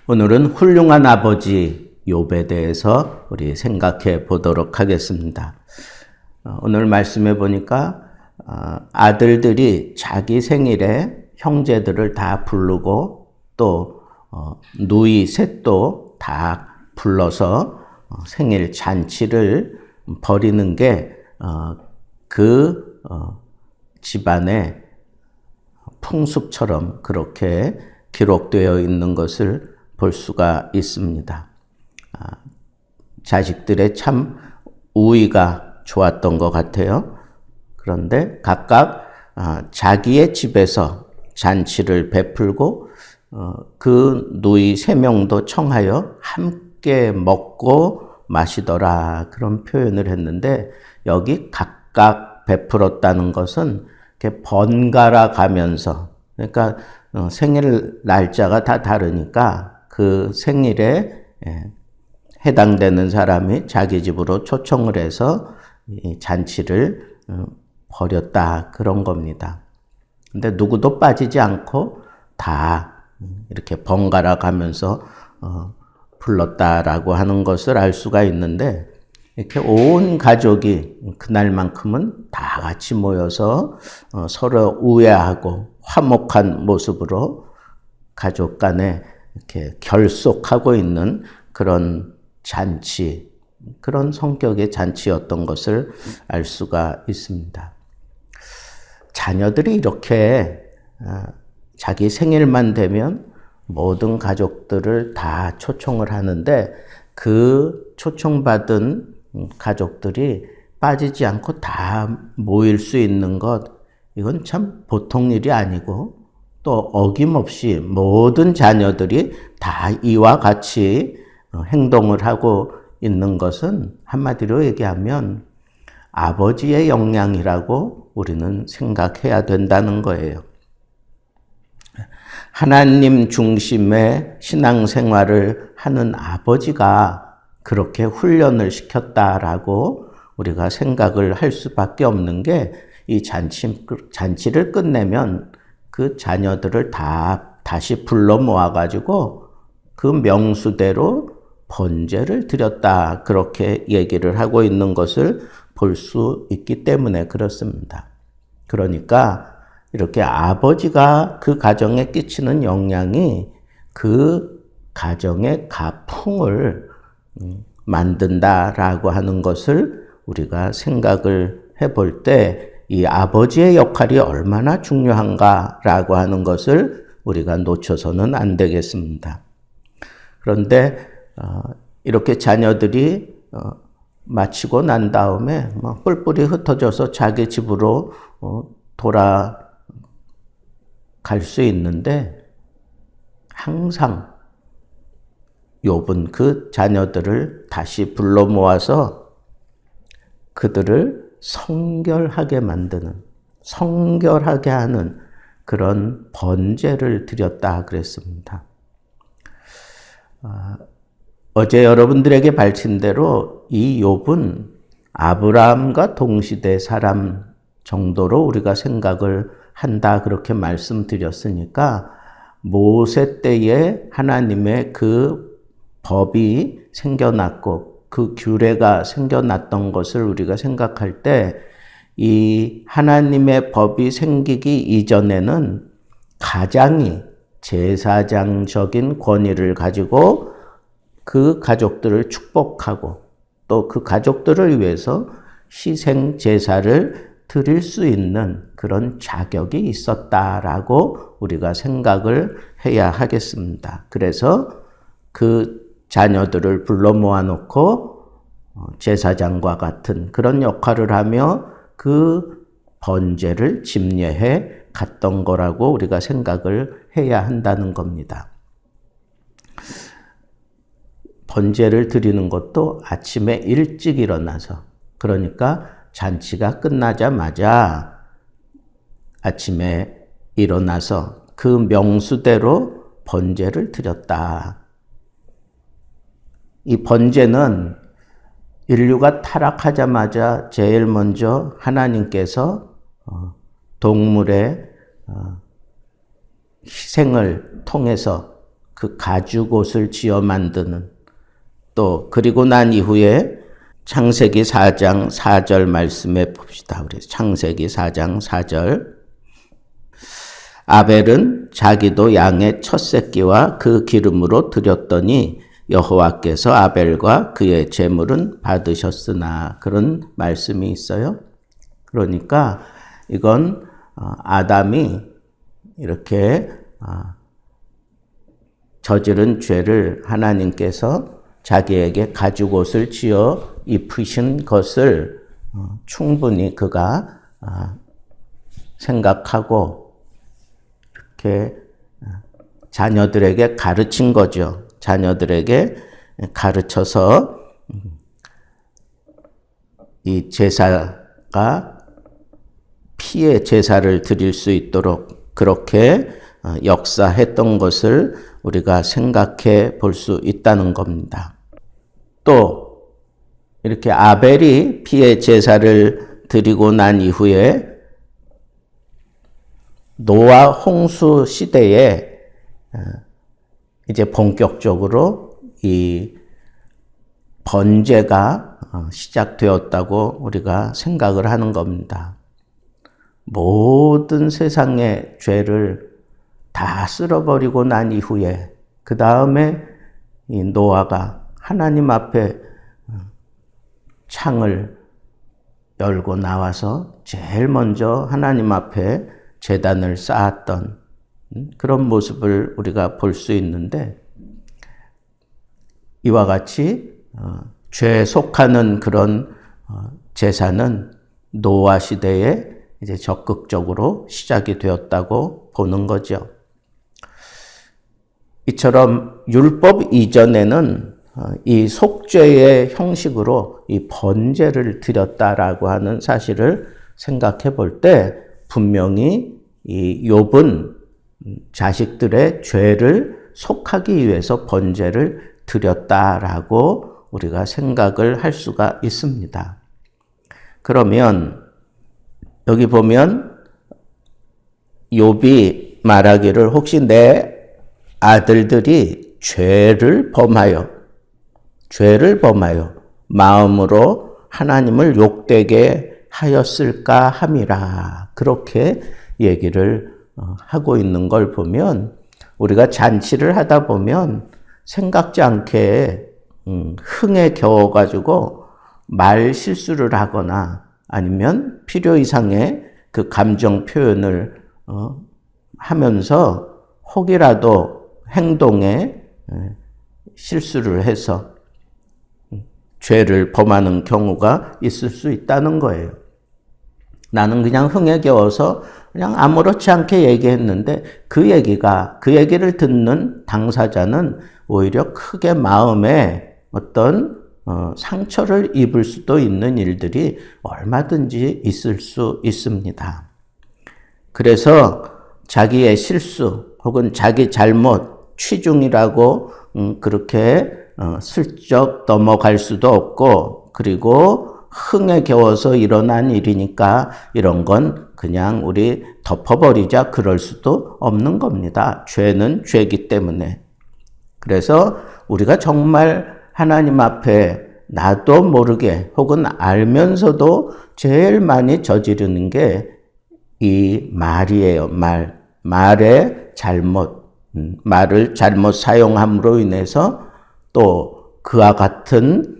오늘은 훌륭한 아버지 욥에 대해서 우리 생각해 보도록 하겠습니다. 오늘 말씀해 보니까 아들들이 자기 생일에 형제들을 다 부르고 또 누이 셋도 다 불러서 생일 잔치를 벌이는 게 그 집안의 풍습처럼 그렇게 기록되어 있는 것을 볼 수가 있습니다. 자식들의 참 우위가 좋았던 것 같아요. 그런데 각각 자기의 집에서 잔치를 베풀고 그 누이 3명도 청하여 함께 먹고 마시더라, 그런 표현을 했는데, 여기 각각 베풀었다는 것은 이렇게 번갈아 가면서, 그러니까 생일 날짜가 다 다르니까 그 생일에 해당되는 사람이 자기 집으로 초청을 해서 잔치를 벌였다, 그런 겁니다. 근데 누구도 빠지지 않고 다 이렇게 번갈아 가면서 불렀다라고 하는 것을 알 수가 있는데, 이렇게 온 가족이 그날만큼은 다 같이 모여서 서로 우애하고 화목한 모습으로 가족 간에 이렇게 결속하고 있는 그런 잔치, 그런 성격의 잔치였던 것을 알 수가 있습니다. 자녀들이 이렇게 자기 생일만 되면 모든 가족들을 다 초청을 하는데, 그 초청받은 가족들이 빠지지 않고 다 모일 수 있는 것, 이건 참 보통 일이 아니고, 또 어김없이 모든 자녀들이 다 이와 같이 행동을 하고 있는 것은 한마디로 얘기하면 아버지의 역량이라고 우리는 생각해야 된다는 거예요. 하나님 중심의 신앙생활을 하는 아버지가 그렇게 훈련을 시켰다라고 우리가 생각을 할 수밖에 없는 게, 이 잔치를 끝내면 그 자녀들을 다시 불러 모아가지고 그 명수대로 번제를 드렸다, 그렇게 얘기를 하고 있는 것을 볼 수 있기 때문에 그렇습니다. 그러니까 이렇게 아버지가 그 가정에 끼치는 영향이 그 가정의 가풍을 만든다라고 하는 것을 우리가 생각을 해볼 때, 이 아버지의 역할이 얼마나 중요한가라고 하는 것을 우리가 놓쳐서는 안 되겠습니다. 그런데 이렇게 자녀들이 마치고 난 다음에 뿔뿔이 흩어져서 자기 집으로 돌아갈 수 있는데, 항상 욥은 그 자녀들을 다시 불러 모아서 그들을 성결하게 만드는, 성결하게 하는 그런 번제를 드렸다 그랬습니다. 어제 여러분들에게 밝힌 대로 이 욥은 아브라함과 동시대 사람 정도로 우리가 생각을 한다, 그렇게 말씀드렸으니까, 모세 때에 하나님의 그 법이 생겨났고 그 규례가 생겨났던 것을 우리가 생각할 때, 이 하나님의 법이 생기기 이전에는 가장이 제사장적인 권위를 가지고 그 가족들을 축복하고 또 그 가족들을 위해서 희생 제사를 드릴 수 있는 그런 자격이 있었다라고 우리가 생각을 해야 하겠습니다. 그래서 그 자녀들을 불러 모아놓고 제사장과 같은 그런 역할을 하며 그 번제를 집례해 갔던 거라고 우리가 생각을 해야 한다는 겁니다. 번제를 드리는 것도 아침에 일찍 일어나서, 그러니까 잔치가 끝나자마자 아침에 일어나서 그 명수대로 번제를 드렸다. 이 번제는 인류가 타락하자마자 제일 먼저 하나님께서 동물의 희생을 통해서 그 가죽옷을 지어 만드는, 또 그리고 난 이후에 창세기 4장 4절 말씀에 봅시다. 우리 창세기 4장 4절. 아벨은 자기도 양의 첫 새끼와 그 기름으로 드렸더니 여호와께서 아벨과 그의 제물은 받으셨으나, 그런 말씀이 있어요. 그러니까 이건 아담이 이렇게 저지른 죄를 하나님께서 자기에게 가죽옷을 지어 입히신 것을 충분히 그가 생각하고 이렇게 자녀들에게 가르친 거죠. 자녀들에게 가르쳐서 이 제사가 피의 제사를 드릴 수 있도록 그렇게 역사했던 것을 우리가 생각해 볼 수 있다는 겁니다. 또 이렇게 아벨이 피의 제사를 드리고 난 이후에 노아 홍수 시대에 이제 본격적으로 이 번제가 시작되었다고 우리가 생각을 하는 겁니다. 모든 세상의 죄를 다 쓸어버리고 난 이후에 그 다음에 이 노아가 하나님 앞에 창을 열고 나와서 제일 먼저 하나님 앞에 제단을 쌓았던 그런 모습을 우리가 볼 수 있는데, 이와 같이 죄에 속하는 그런 제사는 노아 시대에 이제 적극적으로 시작이 되었다고 보는 거죠. 이처럼 율법 이전에는 이 속죄의 형식으로 이 번제를 드렸다라고 하는 사실을 생각해 볼 때 분명히 이 욥은 자식들의 죄를 속하기 위해서 번제를 드렸다라고 우리가 생각을 할 수가 있습니다. 그러면 여기 보면 욥이 말하기를 혹시 내 아들들이 죄를 범하여 마음으로 하나님을 욕되게 하였을까 함이라, 그렇게 얘기를 하고 있는 걸 보면, 우리가 잔치를 하다 보면 생각지 않게 흥에 겨워가지고 말 실수를 하거나 아니면 필요 이상의 그 감정 표현을 하면서 혹이라도 행동에 실수를 해서 죄를 범하는 경우가 있을 수 있다는 거예요. 나는 그냥 흥에 겨워서 그냥 아무렇지 않게 얘기했는데 그 얘기를 듣는 당사자는 오히려 크게 마음에 어떤 상처를 입을 수도 있는 일들이 얼마든지 있을 수 있습니다. 그래서 자기의 실수 혹은 자기 잘못, 취중이라고 그렇게 슬쩍 넘어갈 수도 없고, 그리고 흥에 겨워서 일어난 일이니까 이런 건 그냥 우리 덮어버리자, 그럴 수도 없는 겁니다. 죄는 죄이기 때문에. 그래서 우리가 정말 하나님 앞에 나도 모르게 혹은 알면서도 제일 많이 저지르는 게 이 말이에요. 말의 잘못, 말을 잘못 사용함으로 인해서 또 그와 같은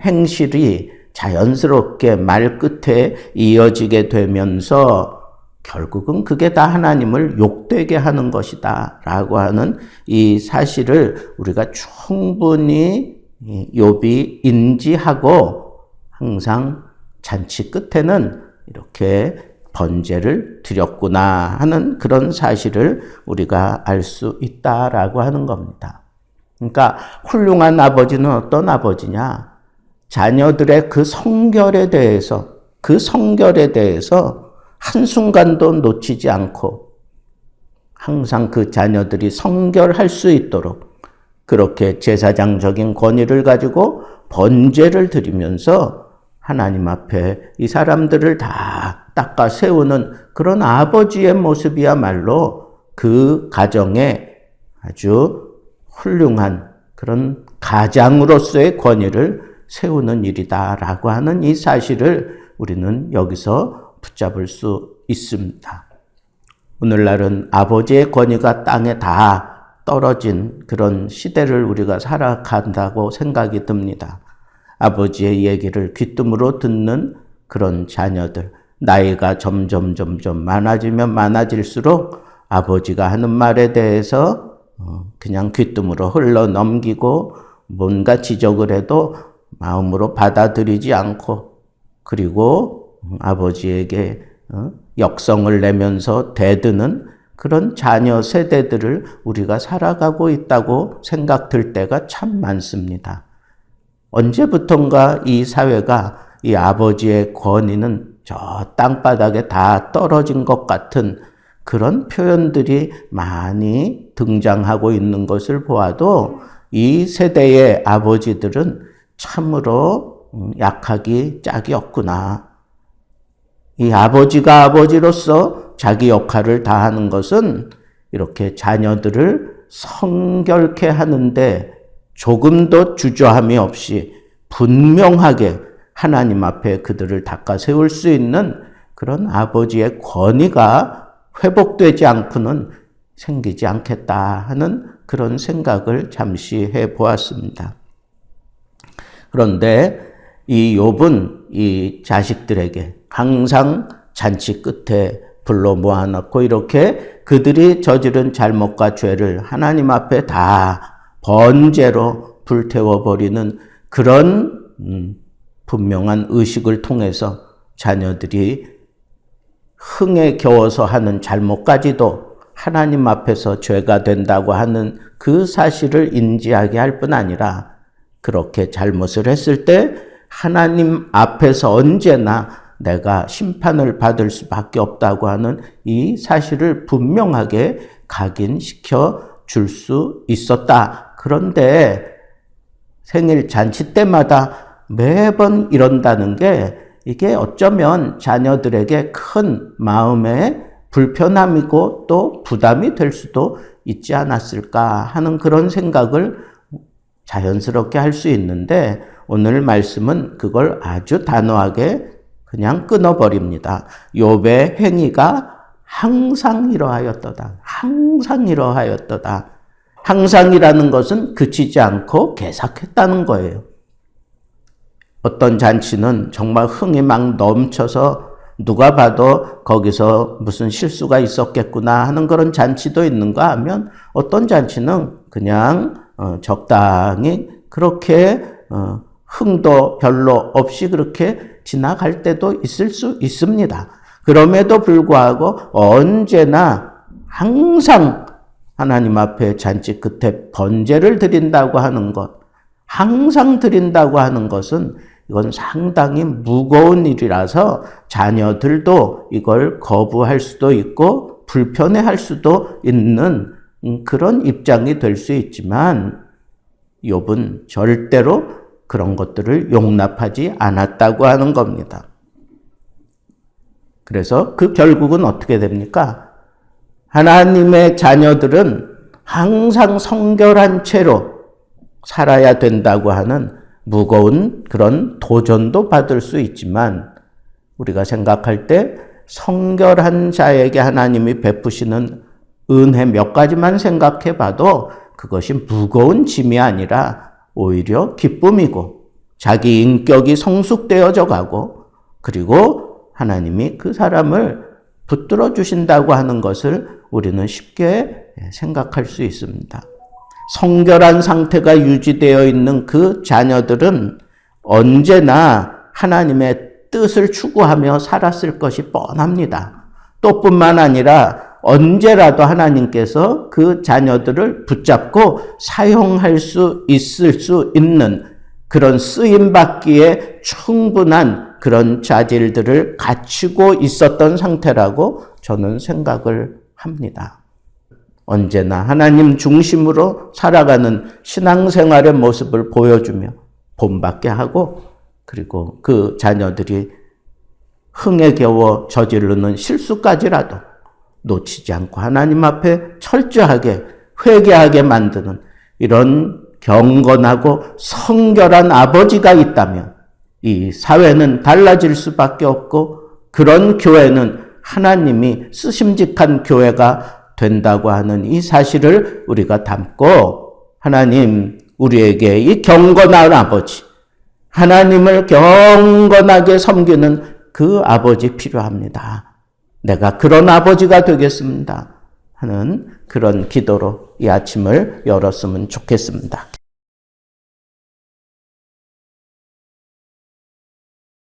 행실이 자연스럽게 말 끝에 이어지게 되면서 결국은 그게 다 하나님을 욕되게 하는 것이다 라고 하는 이 사실을 우리가 충분히 욥이 인지하고 항상 잔치 끝에는 이렇게 번제를 드렸구나 하는 그런 사실을 우리가 알 수 있다라고 하는 겁니다. 그러니까 훌륭한 아버지는 어떤 아버지냐? 자녀들의 그 성결에 대해서 한순간도 놓치지 않고 항상 그 자녀들이 성결할 수 있도록 그렇게 제사장적인 권위를 가지고 번제를 드리면서 하나님 앞에 이 사람들을 다 닦아 세우는 그런 아버지의 모습이야말로 그 가정에 아주 훌륭한 그런 가장으로서의 권위를 세우는 일이다라고 하는 이 사실을 우리는 여기서 붙잡을 수 있습니다. 오늘날은 아버지의 권위가 땅에 다 떨어진 그런 시대를 우리가 살아간다고 생각이 듭니다. 아버지의 얘기를 귀뜸으로 듣는 그런 자녀들, 나이가 점점 많아지면 많아질수록 아버지가 하는 말에 대해서 그냥 귀뜸으로 흘러 넘기고 뭔가 지적을 해도 마음으로 받아들이지 않고, 그리고 아버지에게 역성을 내면서 대드는 그런 자녀 세대들을 우리가 살아가고 있다고 생각될 때가 참 많습니다. 언제부턴가 이 사회가 이 아버지의 권위는 저 땅바닥에 다 떨어진 것 같은 그런 표현들이 많이 등장하고 있는 것을 보아도 이 세대의 아버지들은 참으로 약하기 짝이 없구나. 이 아버지가 아버지로서 자기 역할을 다하는 것은 이렇게 자녀들을 성결케 하는데 조금도 주저함이 없이 분명하게 하나님 앞에 그들을 닦아 세울 수 있는 그런 아버지의 권위가 회복되지 않고는 생기지 않겠다 하는 그런 생각을 잠시 해보았습니다. 그런데 이 욥은 이 자식들에게 항상 잔치 끝에 불러 모아놓고 이렇게 그들이 저지른 잘못과 죄를 하나님 앞에 다 번제로 불태워버리는 그런 분명한 의식을 통해서 자녀들이 흥에 겨워서 하는 잘못까지도 하나님 앞에서 죄가 된다고 하는 그 사실을 인지하게 할 뿐 아니라 그렇게 잘못을 했을 때 하나님 앞에서 언제나 내가 심판을 받을 수밖에 없다고 하는 이 사실을 분명하게 각인시켜 줄 수 있었다. 그런데 생일 잔치 때마다 매번 이런다는 게 이게 어쩌면 자녀들에게 큰 마음의 불편함이고 또 부담이 될 수도 있지 않았을까 하는 그런 생각을 자연스럽게 할 수 있는데 오늘 말씀은 그걸 아주 단호하게 그냥 끊어버립니다. 욥의 행위가 항상 이러하였도다. 항상 이러하였도다. 항상이라는 것은 그치지 않고 계속했다는 거예요. 어떤 잔치는 정말 흥이 막 넘쳐서 누가 봐도 거기서 무슨 실수가 있었겠구나 하는 그런 잔치도 있는가 하면 어떤 잔치는 그냥 적당히 그렇게 흥도 별로 없이 그렇게 지나갈 때도 있을 수 있습니다. 그럼에도 불구하고 언제나 항상 하나님 앞에 잔치 끝에 번제를 드린다고 하는 것, 항상 드린다고 하는 것은 이건 상당히 무거운 일이라서 자녀들도 이걸 거부할 수도 있고 불편해할 수도 있는 그런 입장이 될 수 있지만 욥은 절대로 그런 것들을 용납하지 않았다고 하는 겁니다. 그래서 그 결국은 어떻게 됩니까? 하나님의 자녀들은 항상 성결한 채로 살아야 된다고 하는 무거운 그런 도전도 받을 수 있지만 우리가 생각할 때 성결한 자에게 하나님이 베푸시는 은혜 몇 가지만 생각해 봐도 그것이 무거운 짐이 아니라 오히려 기쁨이고 자기 인격이 성숙되어져 가고 그리고 하나님이 그 사람을 붙들어 주신다고 하는 것을 우리는 쉽게 생각할 수 있습니다. 성결한 상태가 유지되어 있는 그 자녀들은 언제나 하나님의 뜻을 추구하며 살았을 것이 뻔합니다. 또 뿐만 아니라 언제라도 하나님께서 그 자녀들을 붙잡고 사용할 수 있을 수 있는 그런 쓰임받기에 충분한 그런 자질들을 갖추고 있었던 상태라고 저는 생각을 합니다. 언제나 하나님 중심으로 살아가는 신앙생활의 모습을 보여주며 본받게 하고 그리고 그 자녀들이 흥에 겨워 저지르는 실수까지라도 놓치지 않고 하나님 앞에 철저하게 회개하게 만드는 이런 경건하고 성결한 아버지가 있다면 이 사회는 달라질 수밖에 없고 그런 교회는 하나님이 쓰심직한 교회가 된다고 하는 이 사실을 우리가 담고 하나님 우리에게 이 경건한 아버지, 하나님을 경건하게 섬기는 그 아버지 필요합니다. 내가 그런 아버지가 되겠습니다 하는 그런 기도로 이 아침을 열었으면 좋겠습니다.